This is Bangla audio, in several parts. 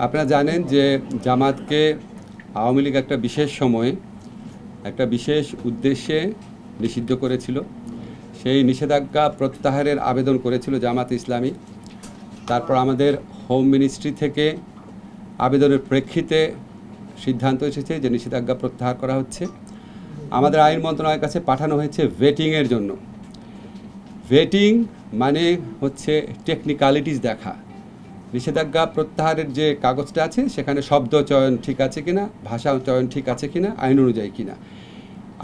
আপনারা জানেন যে জামাতকে আওয়ামী লীগ একটা বিশেষ সময়ে একটা বিশেষ উদ্দেশ্যে নিষিদ্ধ করেছিল। সেই নিষেধাজ্ঞা প্রত্যাহারের আবেদন করেছিল জামাত ইসলামী। তারপর আমাদের হোম মিনিস্ট্রি থেকে আবেদনের প্রেক্ষিতে সিদ্ধান্ত এসেছে যে নিষেধাজ্ঞা প্রত্যাহার করা হচ্ছে। আমাদের আইন মন্ত্রণালয়ের কাছে পাঠানো হয়েছে ভেটিংয়ের জন্য। ভেটিং মানে হচ্ছে টেকনিক্যালিটিস দেখা, নিষেধাজ্ঞা প্রত্যাহারের যে কাগজটা আছে সেখানে শব্দ চয়ন ঠিক আছে কিনা, ভাষা চয়ন ঠিক আছে কিনা, আইন অনুযায়ী কিনা।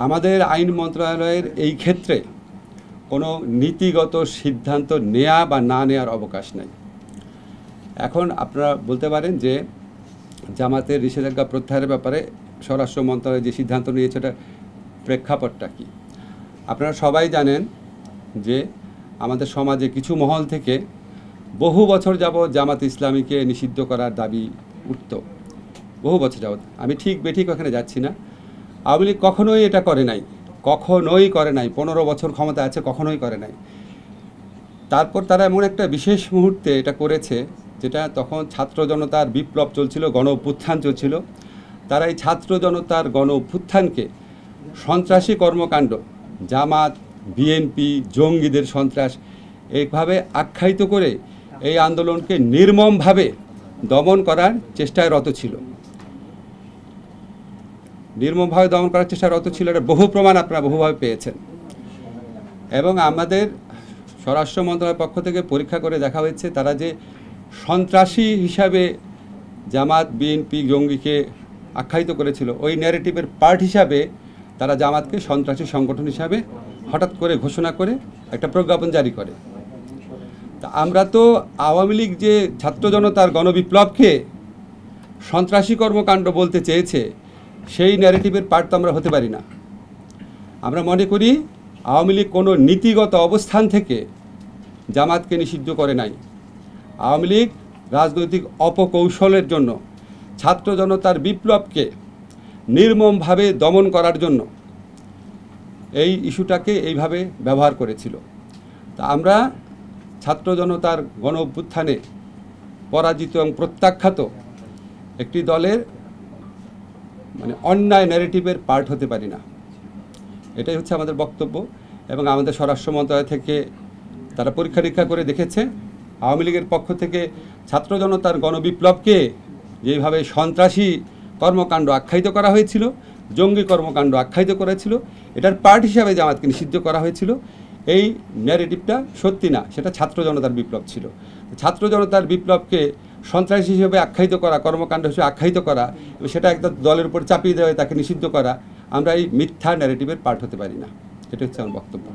আমাদের আইন মন্ত্রণালয়ের এই ক্ষেত্রে কোনো নীতিগত সিদ্ধান্ত নেওয়া বা না নেওয়ার অবকাশ নাই। এখন আপনারা বলতে পারেন যে জামাতের নিষেধাজ্ঞা প্রত্যাহারের ব্যাপারে স্বরাষ্ট্র মন্ত্রণালয় যে সিদ্ধান্ত নিয়েছে ওটার প্রেক্ষাপটটা কী। আপনারা সবাই জানেন যে আমাদের সমাজে কিছু মহল থেকে বহু বছর যাবৎ জামাত ইসলামীকে নিষিদ্ধ করার দাবি উঠত, বহু বছর যাবৎ। আমি ঠিক বেঠিক ওখানে যাচ্ছি না। আওয়ামী লীগ কখনোই এটা করে নাই, কখনোই করে নাই। 15 বছর ক্ষমতা আছে, কখনোই করে নাই। তারপর তারা এমন একটা বিশেষ মুহূর্তে এটা করেছে, যেটা তখন ছাত্র জনতার বিপ্লব চলছিল, গণ অভ্যুত্থান চলছিল। তারা এই ছাত্র জনতার গণ অভ্যুত্থানকে সন্ত্রাসী কর্মকাণ্ড, জামাত, বিএনপি, জঙ্গিদের সন্ত্রাস এইভাবে আখ্যায়িত করে এই আন্দোলনকে নির্মমভাবে দমন করার চেষ্টায় রত ছিল। নির্মমভাবে দমন করার চেষ্টায় রত ছিল, এটা বহু প্রমাণ আপনারা বহুভাবে পেয়েছেন। এবং আমাদের স্বরাষ্ট্র মন্ত্রণালয়ের পক্ষ থেকে পরীক্ষা করে দেখা হয়েছে তারা যে সন্ত্রাসী হিসাবে জামাত, বিএনপি, জঙ্গিকে আখ্যায়িত করেছিল, ওই ন্যারেটিভের পার্ট হিসাবে তারা জামাতকে সন্ত্রাসী সংগঠন হিসাবে হঠাৎ করে ঘোষণা করে একটা প্রজ্ঞাপন জারি করে। তা আমরা তো আওয়ামী লীগ যে ছাত্র জনতার গণবিপ্লবকে সন্ত্রাসী কর্মকাণ্ড বলতে চেয়েছে, সেই ন্যারেটিভের পার্ট তো আমরা হতে পারি না। আমরা মনে করি আওয়ামী লীগ কোনো নীতিগত অবস্থান থেকে জামাতকে নিষিদ্ধ করে নাই। আওয়ামী লীগ রাজনৈতিক অপকৌশলের জন্য ছাত্র জনতার বিপ্লবকে নির্মমভাবে দমন করার জন্য এই ইস্যুটাকে এইভাবে ব্যবহার করেছিল। তা আমরা ছাত্র জনতার গণ অভ্যুত্থানে পরাজিত এবং প্রত্যাখ্যাত একটি দলের অন্যায় ন্যারেটিভের পার্ট হতে পারি না, এটাই হচ্ছে আমাদের বক্তব্য। এবং আমাদের স্বরাষ্ট্র মন্ত্রণালয় থেকে তারা পরীক্ষা নিরীক্ষা করে দেখেছে আওয়ামী লীগের পক্ষ থেকে ছাত্র জনতার গণবিপ্লবকে যেভাবে সন্ত্রাসী কর্মকাণ্ড আখ্যায়িত করা হয়েছিল, জঙ্গি কর্মকাণ্ড আখ্যায়িত করেছিল, এটার পার্ট হিসাবে জামাতকে নিষিদ্ধ করা হয়েছিল। এই ন্যারেটিভটা সত্যি না, সেটা ছাত্র জনতার বিপ্লব ছিল। ছাত্র জনতার বিপ্লবকে সন্ত্রাসী হিসেবে আখ্যায়িত করা, কর্মকাণ্ড হিসেবে আখ্যায়িত করা, সেটা একটা দলের উপর চাপিয়ে দেওয়া, তাকে নিষিদ্ধ করা, আমরা এই মিথ্যা ন্যারেটিভের পার্ট হতে পারি না। এটা হচ্ছে আমার বক্তব্য।